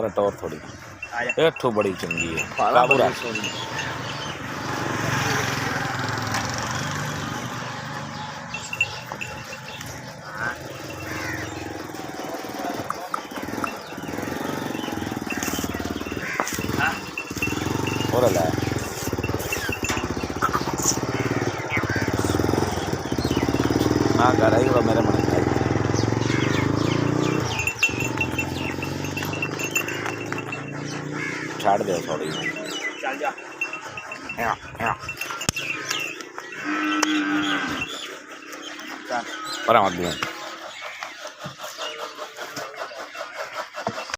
पर टोर थोड़ी आजा इठू बड़ी चंगी है पाला काबू बड़ी रख सोनी और ला ना घर आई मेरे मन खाई छाड़ दो थोड़ी चल जा चल पर मत